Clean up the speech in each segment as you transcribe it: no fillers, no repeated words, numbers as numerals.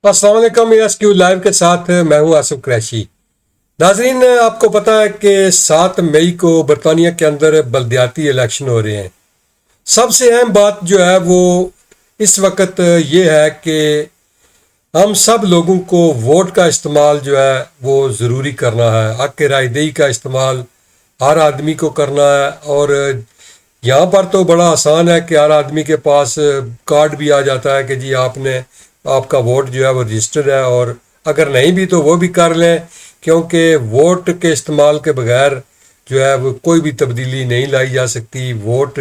السلام علیکم، S Q live کے ساتھ میں ہوں آصف قریشی۔ ناظرین، آپ کو پتہ ہے کہ 7 مئی کو برطانیہ کے اندر بلدیاتی الیکشن ہو رہے ہیں۔ سب سے اہم بات جو ہے وہ اس وقت یہ ہے کہ ہم سب لوگوں کو ووٹ کا استعمال جو ہے وہ ضروری کرنا ہے۔ حق رائے دہی کا استعمال ہر آدمی کو کرنا ہے، اور یہاں پر تو بڑا آسان ہے کہ ہر آدمی کے پاس کارڈ بھی آ جاتا ہے کہ جی آپ کا ووٹ جو ہے وہ رجسٹرڈ ہے، اور اگر نہیں بھی تو وہ بھی کر لیں، کیونکہ ووٹ کے استعمال کے بغیر جو ہے وہ کوئی بھی تبدیلی نہیں لائی جا سکتی۔ ووٹ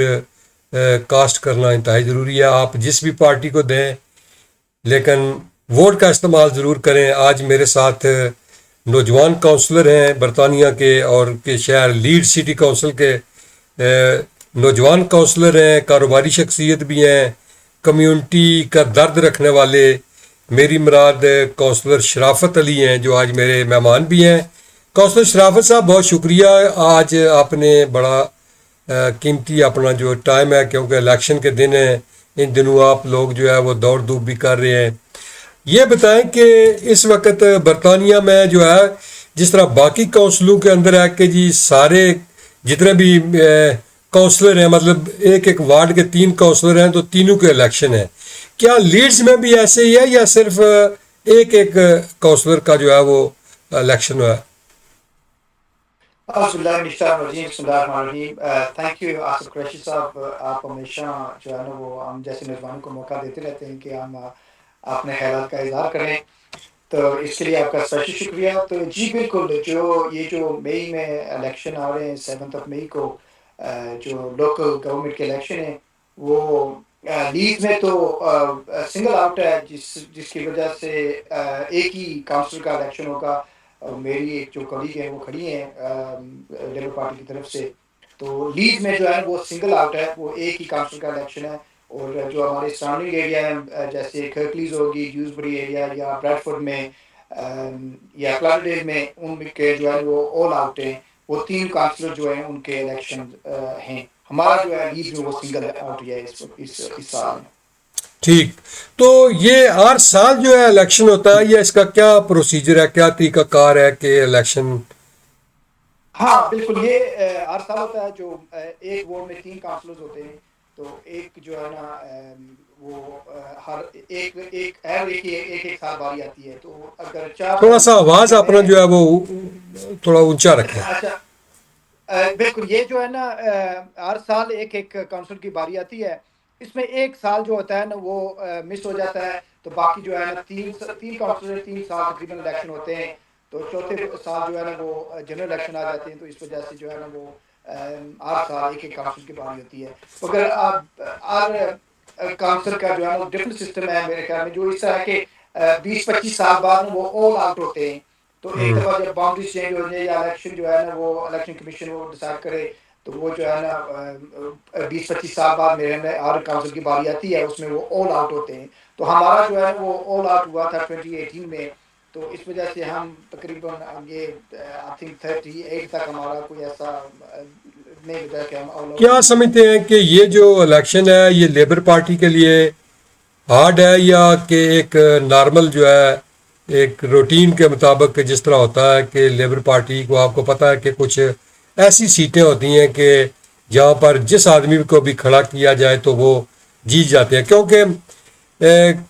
کاسٹ کرنا انتہائی ضروری ہے، آپ جس بھی پارٹی کو دیں، لیکن ووٹ کا استعمال ضرور کریں۔ آج میرے ساتھ نوجوان کونسلر ہیں برطانیہ کے، اور کے شہر لیڈ سٹی کونسل کے نوجوان کونسلر ہیں، کاروباری شخصیت بھی ہیں، کمیونٹی کا درد رکھنے والے۔ میری مراد کونسلر شرافت علی ہیں جو آج میرے مہمان بھی ہیں۔ کونسلر شرافت صاحب، بہت شکریہ، آج آپ نے بڑا قیمتی اپنا جو ٹائم ہے، کیونکہ الیکشن کے دن ہیں، ان دنوں آپ لوگ جو ہے وہ دوڑ دھوپ بھی کر رہے ہیں۔ یہ بتائیں کہ اس وقت برطانیہ میں جو ہے، جس طرح باقی کونسلوں کے اندر ہے کہ جی سارے جتنے بھی کونسلر ہیں، مطلب ایک ایک وارڈ کے 3 کونسلر ہیں تو تینوں کے الیکشن ہیں، کیا لیڈز میں بھی ایسے ہی ہے یا صرف ایک ایک کونسلر کا جو ہے وہ الیکشن ہوا ہے؟ اعوذ باللہ من الشیطان الرجیم، بسم اللہ الرحمن الرحیم۔ تھینک یو آصف قریشی صاحب، آپ ہمیشہ جو ہے نا وہ ہم جیسے میزبانوں کو موقع دیتے رہتے ہیں کہ ہم اپنے خیالات کا اظہار کریں، تو اس کے لیے آپ کا اسپیشل شکریہ۔ تو جی بالکل، جو مئی میں الیکشن آ رہے ہیں 7 مئی کو، جو لوکل گورنمنٹ کے الیکشن ہیں، وہ لیڈز میں تو سنگل آؤٹ ہے، جس کی وجہ سے ایک ہی کاؤنسلر کا الیکشن ہوگا۔ میری ایک جو کولیگ ہیں وہ کھڑی ہیں لیبر پارٹی کی طرف سے، تو لیڈز میں جو ہے نا وہ سنگل آؤٹ ہے، وہ ایک ہی کاؤنسلر کا الیکشن ہے۔ اور جو ہمارے سراؤنڈنگ ایریا ہیں، جیسے کھرکلیز ہوگی، ڈیوزبری ایریا، یا بریڈ فورڈ میں، یا کلارڈیل میں، ان کے جو ہے وہ آل آؤٹ ہیں۔ وہ 3 کاؤنسلر جو ہیں ان کے الیکشن ہیں۔ ہمارا جو ہے لیڈز میں وہ سنگل آؤٹ ہی ہے اس سال میں۔ ٹھیک، تو یہ ہر سال جو ہے الیکشن ہوتا ہے یا اس کا کیا پروسیجر ہے، کیا طریقہ کار ہے کہ الیکشن؟ ہاں بالکل، یہ ہر سال ہوتا ہے۔ جو ایک وارڈ میں 3 کاؤنسلرز ہوتے ہیں، تو ایک جو ہے نا وہ ہر ایک سال باری آتی ہے، تو اگر 4 تھوڑا سا کاؤنسلر آواز جو اپنا ہیں۔ جو ہے وہ تھوڑا اونچا رکھیں۔ اچھا، بالکل، یہ جو ہے نا ہر سال ایک کاؤنسلر کی باری آتی ہے۔ اس میں ایک سال جو ہوتا ہے نا وہ مس ہو جاتا ہے، تو باقی جو ہے نا تین کاؤنسلر 3 سال تقریباً الیکشن ہوتے ہیں، تو چوتھے سال جو ہے نا وہ جنرل الیکشن آ جاتے ہیں، تو اس وجہ سے جو ہے نا وہ ہر سال ایک کاؤنسل کی باری ہوتی ہے۔ مگر اب ہر کاؤنسل کا جو ہے نا وہ ڈفرنٹ سسٹم ہے میرے خیال میں، جو اس طرح کے 20-25 سال بعد نا وہ آل آؤٹ ہوتے ہیں۔ تو ایک دفعہ جب باؤنڈریز چینج ہو جائے، یا الیکشن جو ہے نا وہ الیکشن کمیشن وہ ڈیسائیڈ کرے، تو وہ جو ہے نا 20-25 سال بعد میرے میں ہر کاؤنسل کی باری آتی ہے، اس میں وہ آل آؤٹ ہوتے ہیں۔ تو ہمارا جو ہے نا وہ آل آؤٹ ہوا تھا 2018 میں، تو اس وجہ سے ہم تقریباً یہ آئی تھنک 38 تک ہمارا کوئی ایسا نہیں بتا کہ ہم آل آؤٹ کیا ہوئے۔ سمجھتے ہیں کہ یہ جو الیکشن ہے یہ لیبر پارٹی کے لیے ہارڈ ہے، یا کہ ایک نارمل جو ہے ایک روٹین کے مطابق جس طرح ہوتا ہے کہ لیبر پارٹی کو، آپ کو پتہ ہے کہ کچھ ایسی سیٹیں ہوتی ہیں کہ جہاں پر جس آدمی کو بھی کھڑا کیا جائے تو وہ جیت جاتے ہیں، کیونکہ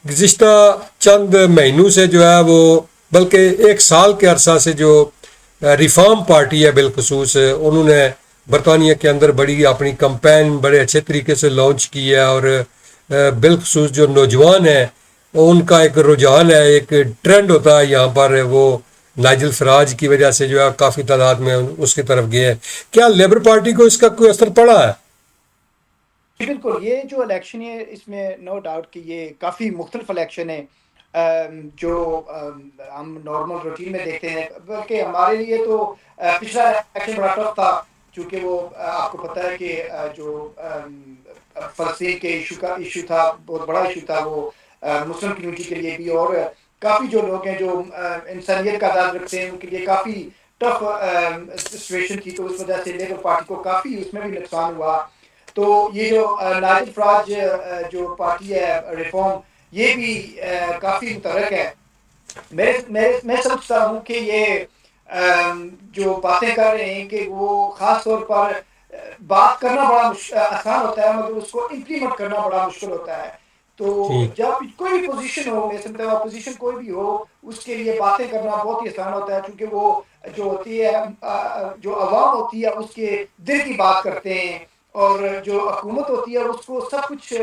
گزشتہ چند مہینوں سے جو ہے وہ، بلکہ ایک سال کے عرصہ سے جو ریفارم پارٹی ہے بالخصوص، انہوں نے برطانیہ کے اندر بڑی اپنی کمپین بڑے اچھے طریقے سے لانچ کی ہے، اور بالخصوص جو نوجوان ہیں ان کا ایک رجحان ہے، ایک ٹرینڈ ہوتا ہے یہاں پر، وہ نائجل فراج کی وجہ سے جو ہے کافی تعداد میں اس کی طرف گئے ہیں۔ کیا لیبر پارٹی کو اس کا کوئی اثر پڑا ہے؟ جی بالکل، یہ جو الیکشن ہے اس میں نو ڈاؤٹ کہ یہ کافی مختلف الیکشن ہے، جو ہم نارمل روٹین میں دیکھتے ہیں، بلکہ ہمارے لیے تو پچھلا الیکشن بڑا ٹف تھا، چونکہ وہ آپ کو پتہ ہے کہ جو فلسطین کے ایشو تھا، بہت بڑا ایشو تھا وہ مسلم کمیونٹی کے لیے بھی، اور کافی جو لوگ ہیں جو انسانیت کا درد رکھتے ہیں ان کے لیے کافی ٹف سچویشن تھی، تو اس وجہ سے لیبر پارٹی کو کافی اس میں بھی نقصان ہوا۔ تو یہ جو نائجل فراج جو پارٹی ہے ریفارم، یہ بھی کافی متحرک ہے، میں سمجھتا ہوں کہ یہ جو باتیں کر رہے ہیں کہ وہ خاص طور پر بات کرنا بڑا آسان ہوتا ہے مگر اس کو امپلیمنٹ کرنا بڑا مشکل ہوتا ہے. تو ٹھیک. جب کوئی بھی پوزیشن ہو، میں سمجھتا ہوں اپوزیشن کوئی بھی ہو، اس کے لیے باتیں کرنا بہت ہی آسان ہوتا ہے کیونکہ وہ جو ہوتی ہے جو عوام ہوتی ہے اس کے دل کی بات کرتے ہیں، اور جو حکومت ہوتی ہے اس کو سب کچھ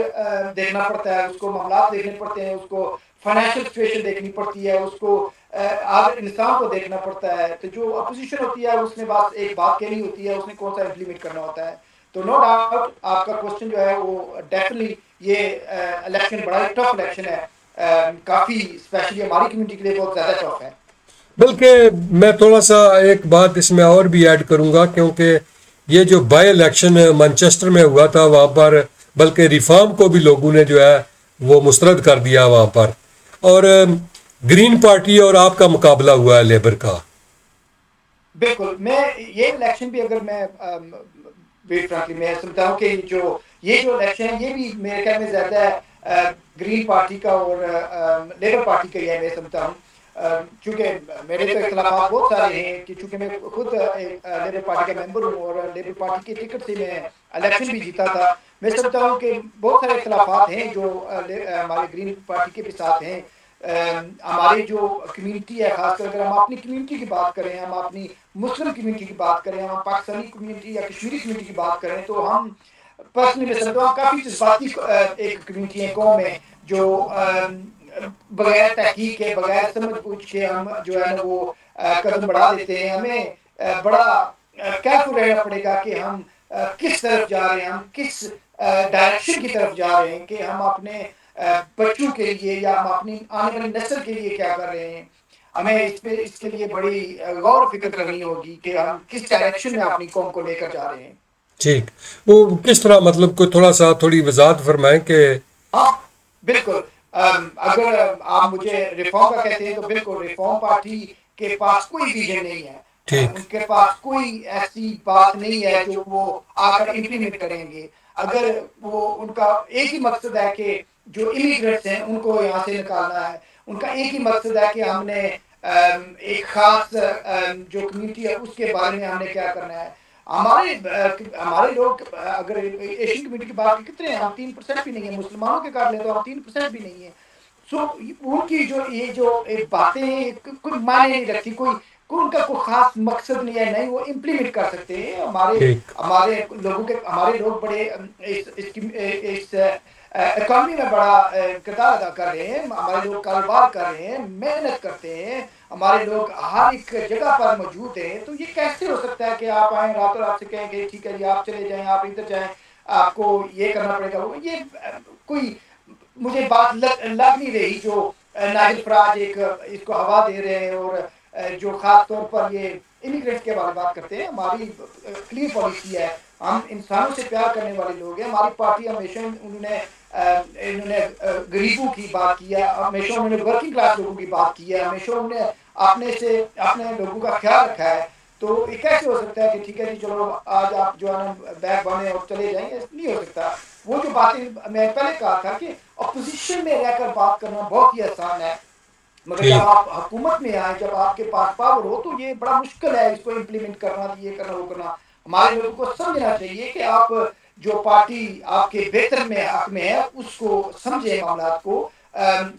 دیکھنا پڑتا ہے، اس کو معاملات دیکھنے پڑتے ہیں، اس کو فائنینشیل سچویشن دیکھنی پڑتی ہے، اس کو ہر انسان کو دیکھنا پڑتا ہے. تو جو اپوزیشن ہوتی ہے اس نے بس ایک بات کہنی ہوتی ہے، اس نے کون سا امپلیمنٹ کرنا ہوتا ہے. تو نو ڈاؤٹ آپ کا کوشچن جو ہے وہ ڈیفینیٹلی یہ الیکشن بڑا ہی ٹف الیکشن ہے، کافی اسپیشلی ہماری کمیونٹی کے لیے بہت زیادہ ٹف ہے. بلکہ میں تھوڑا سا ایک بات اس میں اور بھی ایڈ کروں گا، کیونکہ یہ جو بائی الیکشن مانچسٹر میں ہوا تھا وہاں پر بلکہ ریفارم کو بھی لوگوں نے جو ہے وہ مسترد کر دیا وہاں پر، اور گرین پارٹی اور آپ کا مقابلہ ہوا ہے لیبر کا. بالکل. میں یہ الیکشن بھی اگر میں فرینکلی میں سمجھتا ہوں کہ یہ جو الیکشن ہے یہ بھی میرے خیال میں زیادہ گرین پارٹی کا اور لیبر پارٹی کا ہی ہے. میں سمجھتا ہوں چونکہ میرے تو اختلافات بہت سارے ہیں کہ چونکہ میں خود ایک لیبر پارٹی کا ممبر ہوں اور لیبر پارٹی کے ٹکٹ سے میں الیکشن بھی جیتا تھا. میں سمجھتا ہوں کہ بہت سارے اختلافات ہیں جو ہمارے گرین پارٹی کے بھی ساتھ ہیں. ہماری جو کمیونٹی ہے، خاص کر اگر ہم اپنی کمیونٹی کی بات کریں، ہم اپنی مسلم کمیونٹی کی بات کریں، ہم پاکستانی کمیونٹی یا کشمیری کمیونٹی کی بات کریں، تو ہم پرسنلی میں سمجھتا ہوں ہم کافی جذباتی ایک کمیونٹی ہے، قوم ہے، جو بغیر تحقیق کے بغیر سمجھ بوجھ کے ہم جو ہے نا وہ قدم بڑھا دیتے ہیں. ہمیں بڑا کیئرفل رہنا پڑے گا کہ ہم کس طرف جا رہے ہیں، ہم کس ڈائریکشن کی طرف جا رہے ہیں، کہ ہم اپنے بچوں کے لیے یا ہم اپنی آنے والی نسل کے لیے کیا کر رہے ہیں. ہمیں اس کے لیے بڑی غور و فکر کرنی ہوگی کہ ہم کس ڈائریکشن میں اپنی قوم کو لے کر جا رہے ہیں. ٹھیک. وہ کس طرح مطلب کوئی تھوڑا سا تھوڑی وضاحت فرمائیں کہ. ہاں بالکل. اگر آپ مجھے ریفارم کا کہتے ہیں تو بالکل ریفارم پارٹی کے پاس کوئی ویژن نہیں ہے، ٹھیک. ان کے پاس کوئی ایسی بات نہیں ہے جو وہ آ کر امپلیمنٹ کریں گے. اگر وہ ان کا ایک ہی مقصد ہے کہ جو امیگرینٹس ہیں ان کو یہاں سے نکالنا ہے، ان کا ایک ہی مقصد ہے کہ ہم نے ایک خاص جو کمیونٹی ہے اس کے بارے میں ہم نے کیا کرنا ہے. ہمارے لوگ اگر ایشین کمیونٹی کی بات کریں کتنے ہیں، ہم 3% بھی نہیں ہیں. مسلمانوں کے کر لیں تو ہم 3% بھی نہیں ہیں. سو ان کی جو باتیں ہیں کوئی معنی نہیں رکھتی، کوئی ان کا کوئی خاص مقصد نہیں ہے، نہیں وہ امپلیمنٹ کر سکتے ہیں. ٹھیک. ہمارے لوگ بڑے اس اکانومی میں بڑا کردار ادا کر رہے ہیں. ہمارے لوگ کاروبار کر رہے ہیں، محنت کرتے ہیں، ہمارے لوگ ہر ایک جگہ پر موجود ہیں. تو یہ کیسے ہو سکتا ہے کہ آپ آئیں راتوں رات سے کہیں کہ ٹھیک ہے جی آپ چلے جائیں، آپ ادھر جائیں، آپ کو یہ کرنا پڑے گا. یہ کوئی مجھے بات لگ نہیں رہی جو ناجل فراج ایک اس کو ہوا دے رہے ہیں، اور جو خاص طور پر یہ امیگرینٹس کے بارے میں بات کرتے ہیں. ہماری کلیئر پالیسی ہے، ہم انسانوں سے پیار کرنے والے لوگ ہیں. ہماری پارٹی ہمیشہ انہوں نے غریبوں کی بات کی ہے، ہمیشہ انہوں نے ورکنگ کلاس لوگوں کی بات کی ہے، ہمیشہ انہوں نے اپنے لوگوں کا خیال رکھا ہے. تو یہ کیسے ہو سکتا ہے کہ ٹھیک ہے جی چلو آج آپ جو ہے نا بیگ باندھیں اور چلے جائیں؟ نہیں ہو سکتا. وہ جو باتیں میں پہلے کہا تھا کہ اپوزیشن میں رہ کر بات کرنا بہت ہی آسان ہے، مگر ٹھیک. جب آپ حکومت میں آئیں، جب آپ کے پاس پاور ہو تو یہ بڑا مشکل ہے اس کو امپلیمنٹ کرنا، یہ کرنا وہ کرنا. ہمارے لوگوں کو سمجھنا چاہیے کہ آپ جو پارٹی آپ کے بہتر میں حق میں ہے اس کو سمجھیں معاملات کو.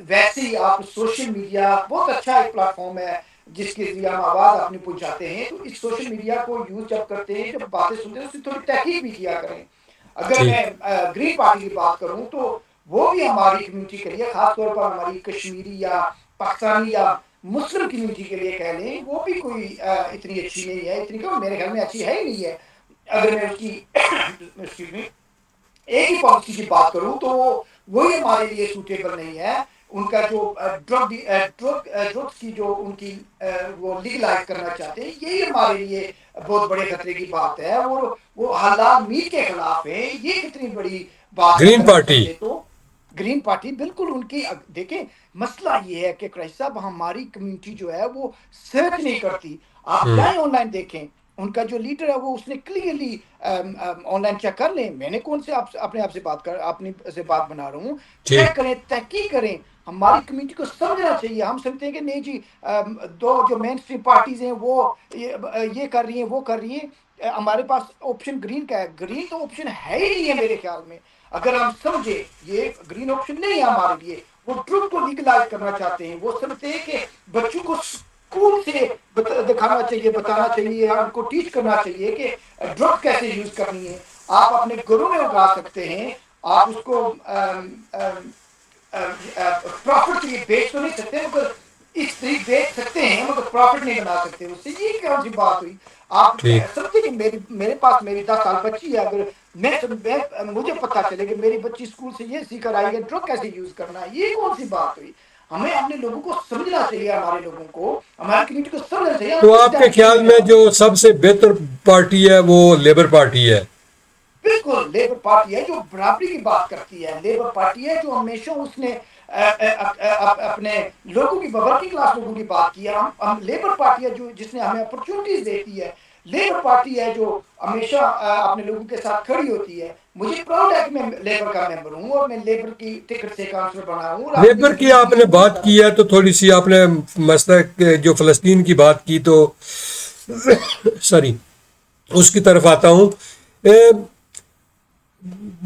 ویسے ہی آپ سوشل میڈیا بہت اچھا ایک پلیٹ فارم ہے جس کے ذریعے ہم آواز اپنی پہنچاتے ہیں. تو اس سوشل میڈیا کو یوز جب کرتے ہیں، جب باتیں سنتے ہیں، اس کی تھوڑی تحقیق بھی کیا کریں. اگر ٹھیک. میں گرین پارٹی کی بات کروں تو وہ بھی ہماری کمیونٹی کے لیے، خاص طور پر ہماری کشمیری یا پاکستانی یا مسلم کمیونٹی کے لیے کہہ لیں، وہ بھی کوئی اتنی اچھی نہیں ہے. اتنی کیوں، میرے خیال میں اچھی ہے ہی نہیں ہے. اگر میں اس کی ایکسکیوز می ایک ہی پالیسی کی بات کروں تو وہی ہمارے لیے سوٹیبل نہیں ہے. ان کا جو ڈرگس کی جو ان کی وہ لیگلائز کرنا چاہتے ہیں، یہی ہمارے لیے بہت بڑے خطرے کی بات ہے. اور وہ حلال میٹ کے خلاف ہیں. یہ کتنی بڑی بات ہے گرین اگر ہم پارٹی. سمجھے تو. گرین پارٹی بالکل ان کی دیکھیں مسئلہ یہ ہے کہ قریشی صاحب ہماری کمیونٹی جو ہے وہ سرچ نہیں کرتی. آپ ہوں. جائیں آن لائن دیکھیں، ان کا جو لیڈر ہے وہ اس نے کلیئرلی آن لائن چیک کر لیں. میں نے کون سے اپنے آپ سے بات کر اپنی سے بات بنا رہا ہوں. ٹھیک. چیک کریں, تحقیق کریں. ہماری کمیونٹی کو سمجھنا چاہیے. ہم سمجھتے ہیں کہ نہیں جی دو جو مین اسٹریم پارٹیز ہیں وہ یہ کر رہی ہیں وہ کر رہی ہیں. ہمارے پاس آپشن گرین کا ہے. گرین تو آپشن ہے ہی نہیں ہے میرے خیال میں. اگر ہم سمجھے یہ گرین آپشن نہیں ہے ہمارے لیے. وہ ڈرگ کو لیگلائز کرنا چاہتے ہیں. وہ سمجھتے ہیں کہ بچوں کو اسکول سے دکھانا چاہیے, بتانا چاہیے, ان کو ٹیچ کرنا چاہیے کہ ڈرگ کیسے یوز کرنی ہے. آپ اپنے گھروں میں اگا سکتے ہیں, آپ اس کو پروفٹ کے لیے بیچ تو نہیں سکتے, مگر اس طریق بیچ سکتے ہیں مگر پروفٹ نہیں بنا سکتے اس سے. یہ کون سی بات ہوئی؟ آپ ٹھیک. سمجھتے کہ میرے پاس میری 10 سال بچی ہے, اگر مجھے پتا چلے کہ میری بچی اسکول سے یہ سیکھ کر آئی ہے ڈرگ کیسے یوز کرنا ہے, یہ کون سی بات ہوئی؟ ہمیں اپنے لوگوں کو سمجھنا چاہیے, ہمارے لوگوں کو, ہماری کمیونٹی کو سمجھنا چاہیے ہم تو کس آپ کے ڈائریکشن خیال میں میں جا رہے جو ہیں. سب سے بہتر پارٹی ہے وہ لیبر پارٹی ہے؟ بالکل لیبر پارٹی ہے جو برابری کی بات کرتی ہے. لیبر پارٹی ہے جو ہمیشہ اس نے اپنے لوگوں کی, ورکنگ کلاس لوگوں کی بات کی ہے. ہم لیبر پارٹی ہے جو جس نے ہمیں اپرچونیٹیز دیتی ہے. لیبر پارٹی ہے جو ہمیشہ اپنے لوگوں کے ساتھ کھڑی ہوتی ہے. مجھے پراؤڈ ہے کہ میں لیبر کا ممبر ہوں اور میں لیبر کی ٹکٹ سے کاؤنسلر بنا ہوں اور اپنی لیبر کی آپ زندگی نے پوری بات طرح کی ہے تو تھوڑی سی آپ نے مسئلہ جو فلسطین کی بات کی تو سوری اس کی طرف آتا ہوں.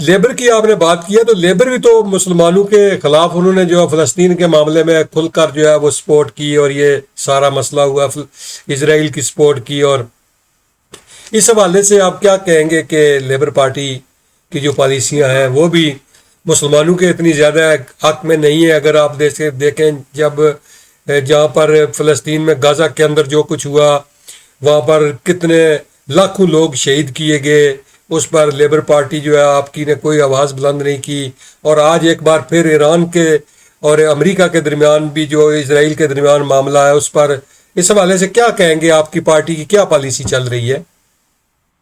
لیبر کی آپ نے بات کی ہے تو لیبر بھی تو مسلمانوں کے خلاف انہوں نے جو فلسطین کے معاملے میں کھل کر جو ہے وہ سپورٹ کی, اور یہ سارا مسئلہ ہوا اسرائیل کی سپورٹ کی. اور اس حوالے سے آپ کیا کہیں گے کہ لیبر پارٹی کی جو پالیسیاں ہیں وہ بھی مسلمانوں کے اتنی زیادہ حق میں نہیں ہے؟ اگر آپ دیکھیں جب جہاں پر فلسطین میں غزہ کے اندر جو کچھ ہوا, وہاں پر کتنے لاکھوں لوگ شہید کیے گئے, اس پر لیبر پارٹی جو ہے آپ کی نے کوئی آواز بلند نہیں کی. اور آج ایک بار پھر ایران کے اور امریکہ کے درمیان بھی جو اسرائیل کے درمیان معاملہ ہے اس پر, اس حوالے سے کیا کہیں گے؟ آپ کی پارٹی کی کیا پالیسی چل رہی ہے؟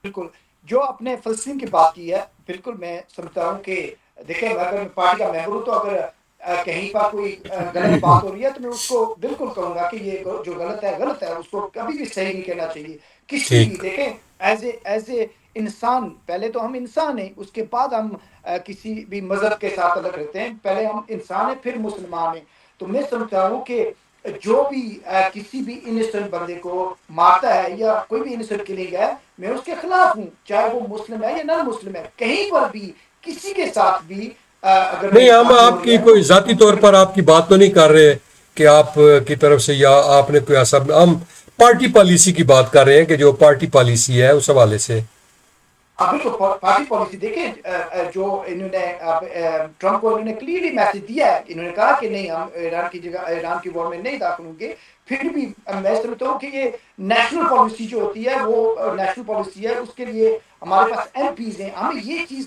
بالکل جو آپ نے فلسطین کی بات کی ہے, بالکل میں سمجھتا ہوں کہ دیکھیں اگر میں پارٹی کا ممبر ہوں تو اگر کہیں پر کوئی غلط بات ہو رہی ہے تو میں اس کو بالکل کہوں گا کہ یہ جو غلط ہے, اس کو کبھی بھی صحیح نہیں کہنا چاہیے کسی بھی. ٹھیک. دیکھیں ایز اے انسان, پہلے تو ہم انسان ہیں, اس کے بعد ہم کسی بھی مذہب کے ساتھ الگ رہتے ہیں. پہلے ہم انسان ہیں پھر مسلمان ہیں. تو میں سمجھتا ہوں کہ جو بھی کسی بھی انسٹنٹ بندے کو مارتا ہے یا کوئی بھی انسٹنٹ کلنگ ہے, میں اس کے خلاف ہوں, چاہے وہ مسلم ہے یا نان مسلم ہے. کہیں پر بھی کسی کے ساتھ بھی اگر نہیں, میری ہم ساتھی ہو آپ رہی کی ہے کوئی تو ذاتی طور پر آپ کی بات تو نہیں کر رہے کہ آپ کی طرف سے یا آپ نے کوئی ایسا, ہم پارٹی پالیسی کی بات کر رہے ہیں کہ جو پارٹی پالیسی ہے اس حوالے سے. ہاں بالکل پارٹی پالیسی دیکھیں جو انہوں نے ٹرمپ کو انہوں نے کلیئرلی میسج دیا ہے. انہوں نے کہا کہ نہیں ہم ایران کی جگہ ایران کی وار میں نہیں داخل ہوں گے. پھر بھی میں سمجھتا ہوں کہ یہ نیشنل پالیسی جو ہوتی ہے وہ نیشنل پالیسی ہے. اس کے لیے ہمارے پاس ایم پیز ہیں. ہمیں یہ چیز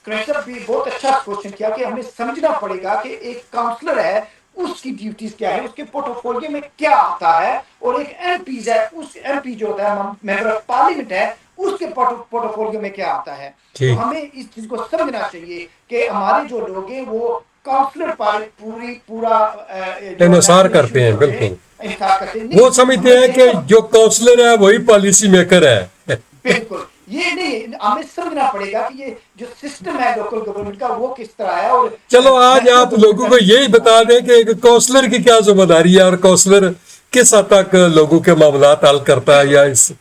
کریش صاحب بھی بہت اچھا کوشچن کیا کہ ہمیں سمجھنا پڑے گا کہ ایک کاؤنسلر ہے اس کی ڈیوٹیز کیا ہے, اس کے پورٹ فولیو میں کیا آتا ہے, اور ایک ایم پیز ہے, اس ایم پی جو ہوتا ہے ممبر آف پارلیمنٹ ہے, اس کے پورٹ میں کیا آتا ہے. ٹھیک. تو ہمیں اس چیز کو سمجھنا چاہیے کہ ہمارے جو لوگ ہیں وہ کاؤنسلر پورا جو انحصار نیشنل کرتے ایشوز ہیں, ہوتے ہیں بالکل. انحصار کرتے وہ نہیں. سمجھتے ہمیں ہیں کہ دیکھنا جو کاؤنسلر ہے وہی پالیسی میکر ہے. بالکل یہ نہیں, ہمیں سمجھنا پڑے گا کہ یہ جو سسٹم ہے لوکل گورنمنٹ کا وہ کس طرح ہے اور چلو آج نیشنل آپ گورنمنٹ لوگوں کا کو کس یہی طرح بتا دیں کہ ایک کاؤنسلر کی کیا ذمہ داری ہے اور کاؤنسلر کس حد تک لوگوں کے معاملات حل کرتا ہے, بالکل. یا اس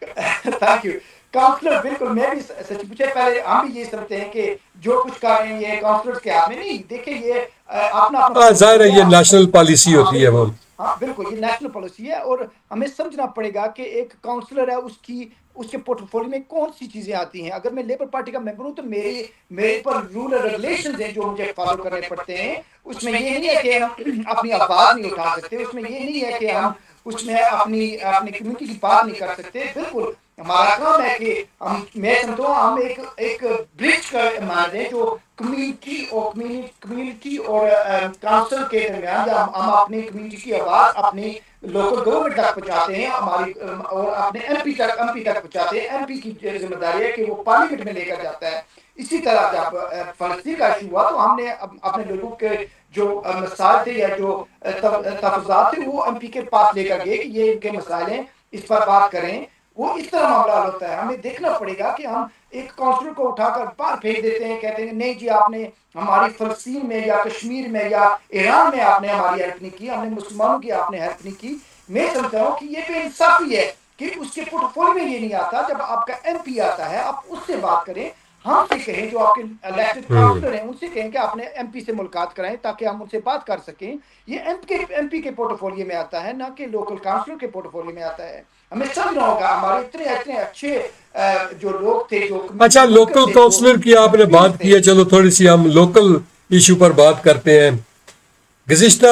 تھینک یو. کاؤنسلر بالکل میں بھی سچ پوچھے پہلے ہم بھی یہ سمجھتے ہیں کہ جو کچھ کر رہے ہیں یہ کاؤنسلرز کے ہاتھ میں نہیں. دیکھیں یہ اپنا اپنا پورٹ ظاہر ہے فولیو یہ ہے. نیشنل پالیسی ہاں ہوتی ہے وہ. بالکل, ہاں بالکل یہ نیشنل پالیسی ہے اور ہمیں سمجھنا پڑے گا کہ ایک کاؤنسلر ہے اس کے پورٹ فولیو میں کون سی چیزیں آتی ہیں. اگر میں لیبر پارٹی کا ممبر ہوں تو میرے پر رول اور ریگولیشنز ہیں جو مجھے فالو کرنے پڑتے ہیں. اس میں یہ نہیں ہے کہ ہم اپنی آواز نہیں اٹھا سکتے, اس میں یہ نہیں ہے کہ ہم اس میں اپنی کمیونٹی کی بات نہیں کر سکتے. بالکل ہمارا کام ہے کہ میں سمجھتا ہوں ہم ایک برج کا مانتے ہیں جو کمیونٹی اور کاؤنسل کے درمیان, یا ہم اپنی کمیونٹی کی آواز اپنی لوکل گورنمنٹ تک پہنچاتے ہیں ہماری, اور اپنے ایم پی تک پہنچاتے ہیں. ایم پی کی ذمہ داری ہے کہ وہ پارلیمنٹ میں لے کر جاتا ہے. اسی طرح جب فلسطین کا ایشو ہوا تو ہم نے اپنے لوگوں کے جو مسائل تھے یا جو تفضات تھے وہ ایم پی کے پاس لے کر گئے کہ یہ ان کے مسائل ہیں, اس پر بات کریں. وہ اس طرح معاملہ حل ہوتا ہے. ہمیں دیکھنا پڑے گا کہ ہم ایک کونسلر کو اٹھا کر باہر پھینک دیتے ہیں, کہتے ہیں نہیں جی آپ نے ہماری فلسطین میں یا کشمیر میں یا ایران میں آپ نے ہماری ہیلپ نہیں کی, ہم نے مسلمانوں کی آپ نے ہیلپ نہیں کی. میں سمجھتا ہوں کہ یہ بے انصافی ہے کہ اس کے پورٹ فولیو میں یہ نہیں آتا. جب آپ کا ایم پی آتا ہے آپ اس سے بات کریں, ہم سے کہیں جو آپ کے الیکٹڈ ہوں کاؤنسلر ہیں ان سے کہیں کہ آپ نے ایم پی سے ملاقات کرائیں تاکہ ہم ان سے بات کر سکیں. یہ ایم پی کے پورٹ فولیو میں آتا ہے, نہ کہ لوکل کاؤنسلر کے پورٹ فولیو میں آتا ہے. ہمیں سمجھنا ہوگا ہمارے اتنے اچھے جو لوگ تھے, جو اچھا کمیونٹی ورکر لوکل تھے, جو کونسلر کی آپ نے ایکسپیرینس بات تھے. کی ہے, چلو تھوڑی سی ہم لوکل ایشو پر بات کرتے ہیں. گزشتہ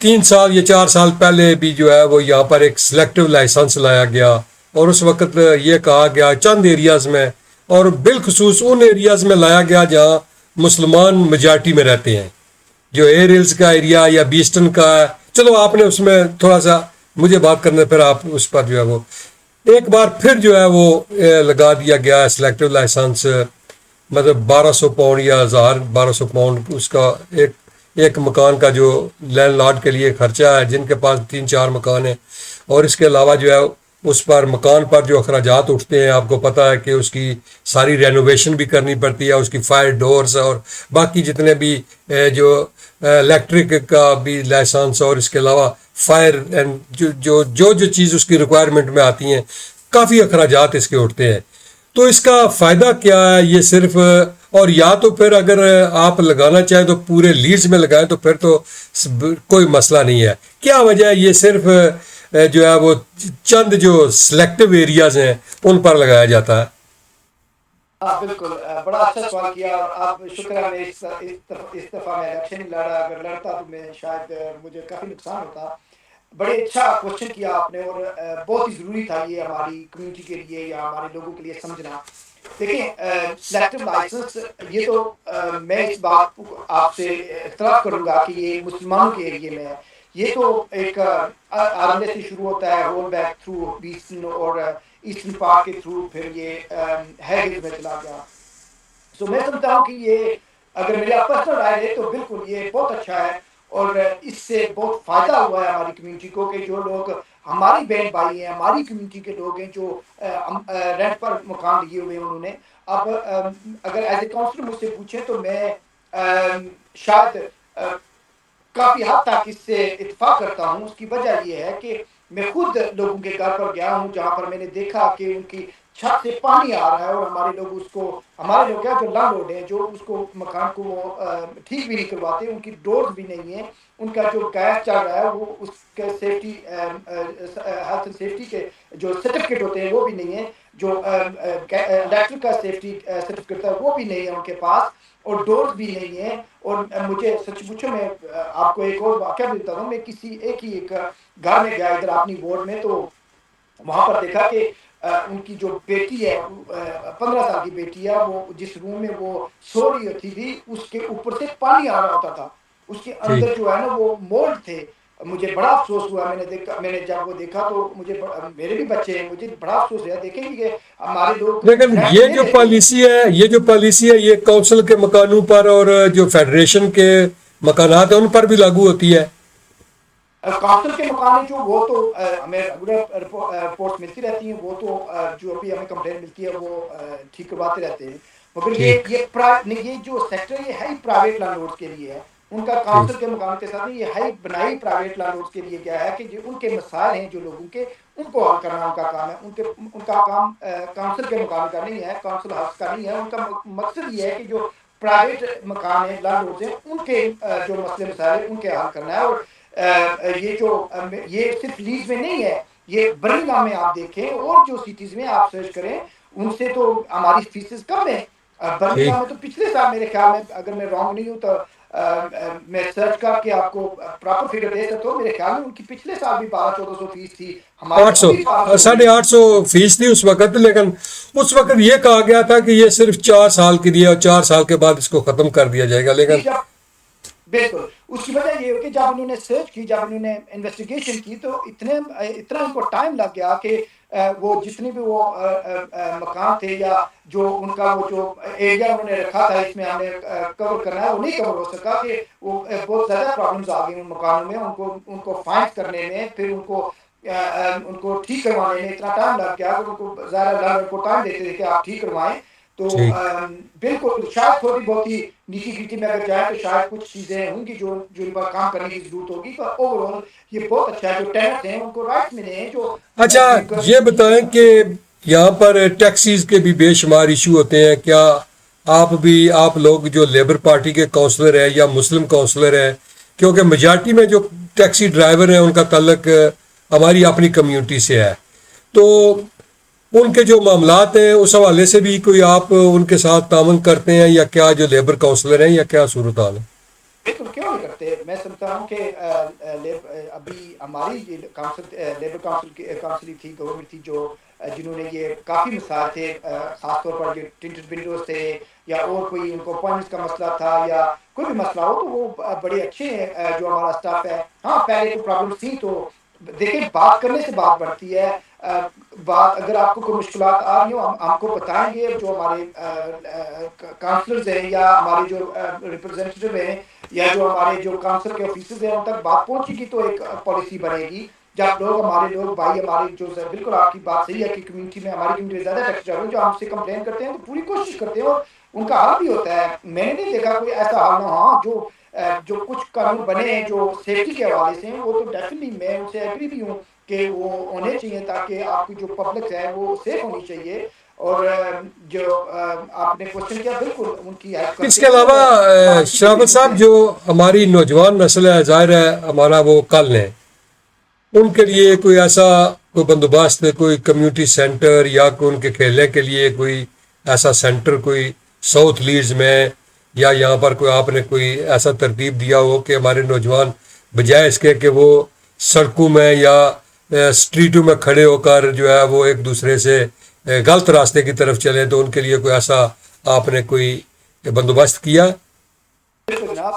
3 سال یا 4 سال پہلے بھی جو ہے وہ یہاں پر ایک سلیکٹو لائسنس لایا گیا, اور اس وقت یہ کہا گیا چند ایریاز میں, اور بالخصوص ان ایریاز میں لایا گیا جہاں مسلمان میجارٹی میں رہتے ہیں, جو ایئر ہلز کا ایریا یا بیسٹن کا ہے. چلو آپ نے اس میں تھوڑا سا مجھے بات کرنے, پھر آپ اس پر جو ہے وہ ایک بار پھر جو ہے وہ لگا دیا گیا سلیکٹو لائسنس. مطلب 1200 پاؤنڈ یا 1200 پاؤنڈ اس کا ایک مکان کا جو لینڈ لارڈ کے لیے خرچہ ہے, جن کے پاس 3-4 مکان ہیں. اور اس کے علاوہ جو ہے اس پر مکان پر جو اخراجات اٹھتے ہیں, آپ کو پتہ ہے کہ اس کی ساری رینوویشن بھی کرنی پڑتی ہے, اس کی فائر ڈورز اور باقی جتنے بھی جو الیکٹرک کا بھی لائسنس, اور اس کے علاوہ فائر اینڈ جو چیز اس کی ریکوائرمنٹ میں آتی ہیں, کافی اخراجات اس کے اٹھتے ہیں. تو اس کا فائدہ کیا ہے؟ یہ صرف اور یا تو پھر اگر آپ لگانا چاہیں تو پورے لیڈز میں لگائیں تو پھر تو کوئی مسئلہ نہیں ہے. کیا وجہ ہے یہ صرف جو ہے وہ چند جو سلیکٹو ایریاز ہیں ان پر لگایا جاتا ہے؟ ہاں بالکل, بڑا اچھا سوال کیا. اور آپ شکر ہے میں اس دفعہ میں الیکشن نہیں لڑا, اگر لڑتا تو میں شاید مجھے کافی نقصان ہوتا. بڑے اچھا کوشچن کیا آپ نے, اور بہت ہی ضروری تھا یہ ہماری کمیونٹی کے لیے یا ہمارے لوگوں کے لیے سمجھنا. دیکھیں سلیکٹو لائسنس, یہ تو میں اس بات کو آپ سے اختلاف کروں گا کہ یہ مسلمانوں کے ایریے میں ہے. یہ تو ایک آرندے سے شروع ہوتا ہے, ہول بیک تھرو بیسٹن اور ایسٹرن پارٹ کے تھرو, پھر یہ ہیگز میں چلا گیا. سو میں سمجھتا ہوں کہ یہ اگر میری آپ پرسنل رائے ہے تو بالکل یہ بہت اچھا ہے, اور اس سے بہت فائدہ ہوا ہے ہماری کمیونٹی کو کہ جو لوگ ہماری بہن بھائی ہیں, ہماری کمیونٹی کے لوگ ہیں جو رینٹ پر مکان لیے ہوئے ہیں, انہوں نے اب اگر ایز اے کاؤنسلر مجھ سے پوچھیں تو میں شاید کافی حد تک اس سے اتفاق کرتا ہوں. اس کی وجہ یہ ہے کہ میں خود لوگوں کے گھر پر گیا ہوں جہاں پر میں نے دیکھا کہ ان کی چھت سے پانی آ رہا ہے, اور ہمارے لوگ اس کو, ہمارے لوگ کیا جو لینڈ لارڈ ہیں, جو اس کو مکان کو وہ ٹھیک بھی نہیں کرواتے, ان کی ڈورز بھی نہیں ہیں, ان کا جو گیس چل رہا ہے وہ اس کے سیفٹی ہیلتھ اینڈ سیفٹی کے جو سرٹیفکیٹ ہوتے ہیں وہ بھی نہیں ہیں, جو الیکٹرک کا سیفٹی سرٹیفکیٹ ہے وہ بھی نہیں ہے ان کے پاس, اور ڈورز بھی نہیں ہیں. اور مجھے سچ پوچھو, میں آپ کو ایک اور واقعہ بھی بتا دوں. میں کسی ایک گھر میں گیا ادھر اپنی وارڈ میں, تو وہاں پر دیکھا کہ ان کی جو بیٹی ہے, 15 سال کی بیٹی ہے, وہ جس روم میں وہ سو رہی ہوتی تھی اس کے اوپر سے پانی آ رہا ہوتا تھا. اس کے ٹھیک. اندر جو ہے نا وہ مولڈ تھے. مجھے بڑا افسوس ہوا, میں نے جب وہ دیکھا تو مجھے میرے بھی بچے ہیں, مجھے بڑا افسوس ہوا دیکھیں کہ ہمارے لوگ لیکن رینٹ یہ لے جو لیتے ہیں. پالیسی ہے یہ کونسل کے مکانوں پر اور جو فیڈریشن کے مکانات ہیں ان پر بھی لاگو ہوتی ہے. کونسل کے مکان جو وہ تو ہمیں ریگولر رپورٹ ملتی رہتی ہیں, وہ تو جو بھی ہمیں کمپلین ملتی ہے وہ ٹھیک کرواتے رہتے ہیں. مگر ٹھیک. یہ جو سیکٹر یہ ہے ہی پرائیویٹ لینڈ لارڈز کے لیے ہے. ان کا ٹھیک. کونسل کے مکان کے ساتھ نہیں, یہ ہے بنائی پرائیویٹ لینڈ لارڈز کے لیے گیا ہے کہ جو ان کے مسائل ہیں جو لوگوں کے, ان کو حل کرنا ان کا کام ہے. ان کا کام کونسل کے مکان کا نہیں ہے, کونسل ہاؤس کا نہیں ہے. ان کا مقصد یہ ہے کہ جو پرائیویٹ مکان ہیں, لینڈ لارڈز ہیں, ان کے جو مسئلے مسائل ہیں ان کے حل کرنا ہے. اور یہ صرف لیز میں نہیں ہے, یہ برمنگھم میں آپ دیکھیں اور جو سٹیز میں آپ سرچ کریں ان سے تو ہماری فیسز کم ہے. ٹھیک. برمنگھم میں تو پچھلے سال میرے خیال میں, اگر میں رانگ نہیں ہوں تو میں سرچ کر کے آپ کو پراپر فگر دے سکتا ہوں, میرے خیال میں ان کی پچھلے سال بھی 1200-1400 فیس تھی, ہماری آٹھ سو ابھی 500 ہوئی. 850 تھی اس وقت, لیکن اس وقت یہ کہا گیا تھا کہ یہ صرف 4 سال کے لیے, اور 4 سال کے بعد اس کو ختم کر دیا جائے گا. لیکن نہیں, جب بالکل اس کی وجہ یہ ہے کہ جب انہوں نے سرچ کی, جب انہوں نے انویسٹیگیشن کی, تو اتنا ان کو ٹائم لگ گیا کہ وہ جتنی بھی وہ مکان تھے یا جو ان کا وہ جو ایریا انہوں نے رکھا تھا اس میں ہم نے کور کرنا ہے, وہ نہیں کور ہو سکا. کہ وہ بہت زیادہ پرابلمز آ گئی ان مکانوں میں, ان کو فائنڈ کرنے میں, پھر ان کو ان کو ٹھیک کروانے میں اتنا ٹائم لگ گیا کہ ان کو ظاہر لینڈ کو ٹائم دیتے تھے کہ آپ ٹھیک کروائیں. تو ٹھیک. بالکل شاید تھوڑی بہت ہی نیکی گریٹی میں اگر جائیں تو شاید کچھ چیزیں ہوں گی جو ان پر کام کرنے کی ضرورت ہوگی, پر اوور آل یہ بہت اچھا ہے. جو ٹیننٹس ہیں ان کو رائٹس ملے ہیں جو اچھا یہ بتائیں کہ یہاں پر ٹیکسیز کے بھی بے شمار ایشو ہوتے ہیں. کیا آپ لوگ جو لیبر پارٹی کے کونسلر ہیں یا مسلم کونسلر ہیں, کیونکہ میجارٹی میں جو ٹیکسی ڈرائیور ہیں ان کا تعلق ہماری اپنی کمیونٹی سے ہے, تو ان کے جو معاملات ہیں اس حوالے سے بھی کوئی آپ ان کے ساتھ تعاون کرتے ہیں یا کیا, جو لیبر کونسلر ہیں, یا کیا صورتحال ہے؟ بالکل کیوں نہیں کرتے. میں سمجھتا ہوں کہ ابھی ہماری کاؤنسل لیبر کاؤنسل تھی, گورنمنٹ تھی, جو جنہوں نے یہ کافی مسائل تھے, خاص طور پر جو ٹنٹڈ ونڈوز تھے یا اور کوئی ان کو اپوائنٹمنٹس کا مسئلہ تھا یا کوئی بھی مسئلہ ہو, تو وہ بڑے اچھے ہیں جو ہمارا اسٹاف ہے. ہاں پہلے کوئی پرابلمس تھیں, تو دیکھیں بات کرنے سے بات بڑھتی ہے. بات اگر آپ کو کوئی مشکلات آ رہی ہوں ہم کو بتائیں گے, جو ہمارے کاؤنسلرز ہیں یا ہمارے جو ریپرزینٹیو ہیں یا جو ہمارے جو کاؤنسل کے آفیسرز ہیں ان تک بات پہنچے گی تو ایک پالیسی بنے گی. جب ہمارے لوگ بھائی ہمارے جو بالکل آپ کی بات صحیح ہے کہ کمیونٹی میں ہماری کمیونٹی میں زیادہ ٹیکسی ڈرائیور ہیں جو ہم سے کمپلین کرتے ہیں, تو پوری کوشش کرتے ہیں اور ان کا حل بھی ہوتا ہے. میں نے نہیں دیکھا کوئی ایسا حل نہ. ہاں جو کچھ قانون بنے ہیں جو سیفٹی کے حوالے سے ہیں, وہ تو ڈیفینیٹلی میں ان سے ایگری بھی ہوں کہ وہ ہونے چاہیے تاکہ آپ کی جو پبلک ہے وہ سیف ہونی چاہیے. اور جو آپ نے کوشچن کیا, بالکل ان کی ہیلپ اس کرتے کے ہیں اور علاوہ ہمارے فکر بھی شرافت سنتے صاحب, ہیں. جو ہماری نوجوان نسل ہے, ظاہر ہے ہمارا وہ کل ہے, ان کے لیے کوئی ایسا کوئی بندوبست, کوئی کمیونٹی سینٹر یا کوئی ان کے کھیلنے کے لیے کوئی ایسا سینٹر کوئی ساؤتھ لیڈز میں, یا یہاں پر کوئی آپ نے کوئی ایسا ترتیب دیا ہو کہ ہمارے نوجوان بجائے اس کے کہ وہ سڑکوں میں یا اسٹریٹوں میں کھڑے ہو کر جو ہے وہ ایک دوسرے سے غلط راستے کی طرف چلیں, تو ان کے لیے کوئی ایسا آپ نے کوئی بندوبست کیا؟ بالکل جناب.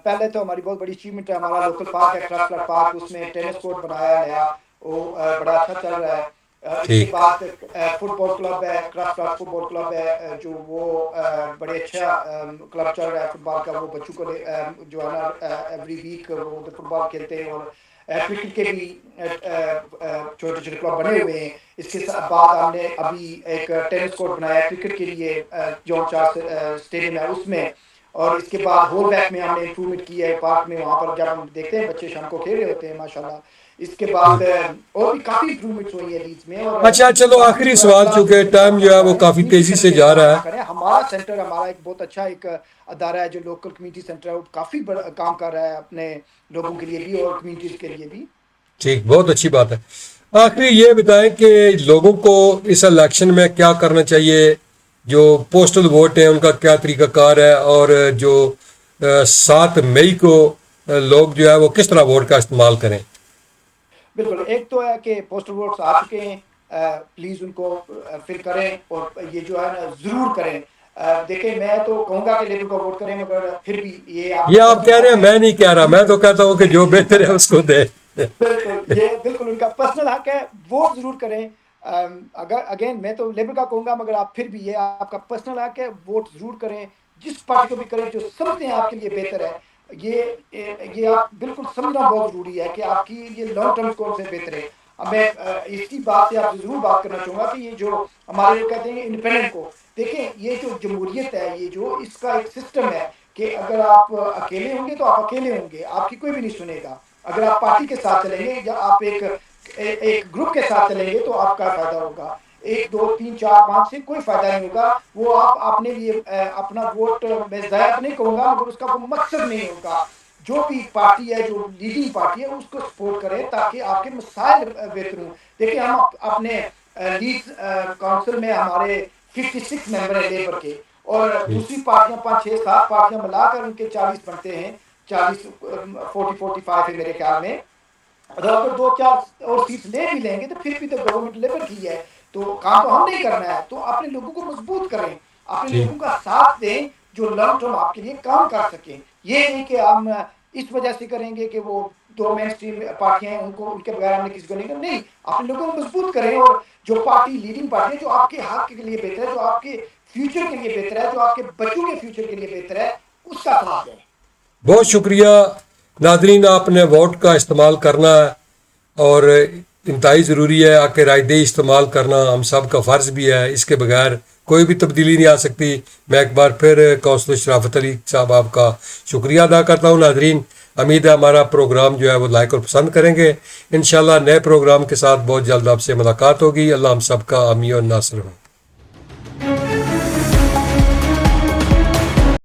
پہلے تو ہماری بہت بڑی اچیومنٹ ہے, ہمارا لوکل پارک ہے کرافٹ فلیٹ پارک, اس میں ٹینس کورٹ بنایا ہے نیا, وہ بڑا اچھا چل رہا ہے. اس کے ٹھیک. بعد فٹ بال کلب ہے, کرافٹ فلیٹ فٹ بال کلب ہے, جو وہ بڑے اچھا کلب چل رہا ہے فٹ بال کا. وہ بچوں کو جو ہے نا ایوری ویک وہ ادھر فٹ بال کھیلتے ہیں. اور کرکٹ کے بھی چھوٹے چھوٹے کلب بنے ہوئے ہیں. اس کے بعد ہم نے ابھی ایک ٹینس کورٹ بنایا ہے کرکٹ کے لیے, جون چارلس اسٹیڈیم ہے اس میں. اور اس کے بعد ہول بیک میں ہم نے امپروومنٹ کی ہے پارک میں, وہاں پر جب ہم دیکھتے ہیں بچے شام کو کھیل رہے ہوتے ہیں ماشاءاللہ. اس کے بعد اور بھی کافی امپروومنٹس ہوئی ہیں لیڈز میں, اور اچھا چلو, ہم آخری سوال, اللہ سے چونکہ امید ٹائم جو ہے کرتا وہ ہے کافی کمیونٹی تیزی سے سینٹر جا کا رہا کام ہے. کریں. ہمارا سینٹر ہمارا ایک بہت اچھا ایک ادارہ ہے جو لوکل کمیونٹی سینٹر ہے, وہ کافی بڑا کام کر رہا ہے اپنے لوگوں کے لیے بھی اور کمیونٹیز کے لیے بھی. ٹھیک, بہت اچھی بات ہے. آخری یہ بتائیں کہ لوگوں کو اس الیکشن میں کیا کرنا چاہیے, جو پوسٹل ووٹ ہیں ان کا کیا طریقہ کار ہے, اور جو 7 مئی کو لوگ جو ہے وہ کس طرح ووٹ کا استعمال کریں؟ بالکل, ایک تو ہے کہ پوسٹل ووٹس آ چکے ہیں, پلیز ان کو فل کریں اور یہ جو ہے نا ضرور کریں. دیکھیں میں تو کہوں گا کہ لیبر کو ووٹ کریں, مگر پھر بھی یہ آپ کا یہ آپ پرسنل کہہ رہے حق ہیں, ہے. میں نہیں کہہ رہا, میں تو کہتا ہوں کہ جو بہتر ہے اس کو دے. بالکل, یہ بالکل ان کا پرسنل حق ہے, ووٹ ضرور کریں. اگر اگین میں تو لیبر کا کہوں گا, مگر آپ پھر بھی یہ آپ کا پرسنل حق ہے, ووٹ ضرور کریں. جس پارٹی کو بھی کریں جو سمجھتے ہیں آپ کے لیے بہتر ہے. یہ آپ بالکل سمجھنا بہت ضروری ہے کہ آپ کی یہ لانگ ٹرم کون سے بہتر ہے. اب میں اس کی بات سے آپ سے ضرور بات کرنا چاہوں گا کہ یہ جو ہمارے لوگ کہتے ہیں انڈیپینڈنٹ کو, دیکھیں یہ جو جمہوریت ہے, یہ جو اس کا ایک سسٹم ہے کہ اگر آپ اکیلے ہوں گے تو آپ اکیلے ہوں گے, آپ کی کوئی بھی نہیں سنے گا. اگر آپ پارٹی کے ساتھ چلیں گے یا آپ ایک گروپ کے ساتھ چلیں گے تو آپ کا فائدہ ہوگا. 1 2 3 4 5 سے کوئی فائدہ نہیں ہوگا. وہ آپ اپنے لیے اپنا ووٹ میں ضائع تو نہیں کہوں گا, مگر اس کا کوئی مقصد نہیں ہوگا. جو بھی پارٹی ہے, جو لیڈنگ پارٹی ہے, اس کو سپورٹ کریں تاکہ آپ کے مسائل بہتر ہوں. دیکھیں ہم اپنے لیڈز کاؤنسل میں ہمارے 56 ممبر ہیں لیبر کے, اور دوسری پارٹیاں 5 6 7 پارٹیاں ملا کر ان کے 40 بنتے ہیں. 40 40 45 ہے میرے خیال میں. اگر 2 4 اور سیٹس لے بھی لیں گے تو پھر بھی تو گورنمنٹ لیبر کی ہے, تو کام تو ہم نہیں کرنا ہے. تو اپنے لوگوں کو مضبوط کریں, اپنے لوگوں کا ساتھ دیں جو لانگ ٹرم آپ کے لیے کام کر سکیں. یہ نہیں کہ ہم اس وجہ سے کریں گے کہ وہ 2 مین اسٹریم پارٹیاں ہیں ان کے بغیر ہم نے کسی کو نہیں کرنا. نہیں, اپنے لوگوں کو مضبوط کریں, اور جو پارٹی لیڈنگ پارٹی ہے جو آپ کے حق کے لیے بہتر ہے, جو آپ کے فیوچر کے لیے بہتر ہے, جو آپ کے بچوں کے فیوچر کے لیے بہتر ہے, اس کا ساتھ دیں. بہت شکریہ ناظرین, آپ نے ووٹ کا استعمال کرنا ہے, اور انتہائی ضروری ہے آ کے رائے دہی استعمال کرنا ہم سب کا فرض بھی ہے، اس کے بغیر کوئی بھی تبدیلی نہیں آ سکتی۔ میں ایک بار پھر کونسلر شرافت علی صاحب آپ کا شکریہ ادا کرتا ہوں۔ ناظرین، امید ہے ہمارا پروگرام جو ہے وہ لائک اور پسند کریں گے۔ انشاءاللہ نئے پروگرام کے ساتھ بہت جلد آپ سے ملاقات ہوگی۔ اللہ ہم سب کا حامی اور ناصر ہو۔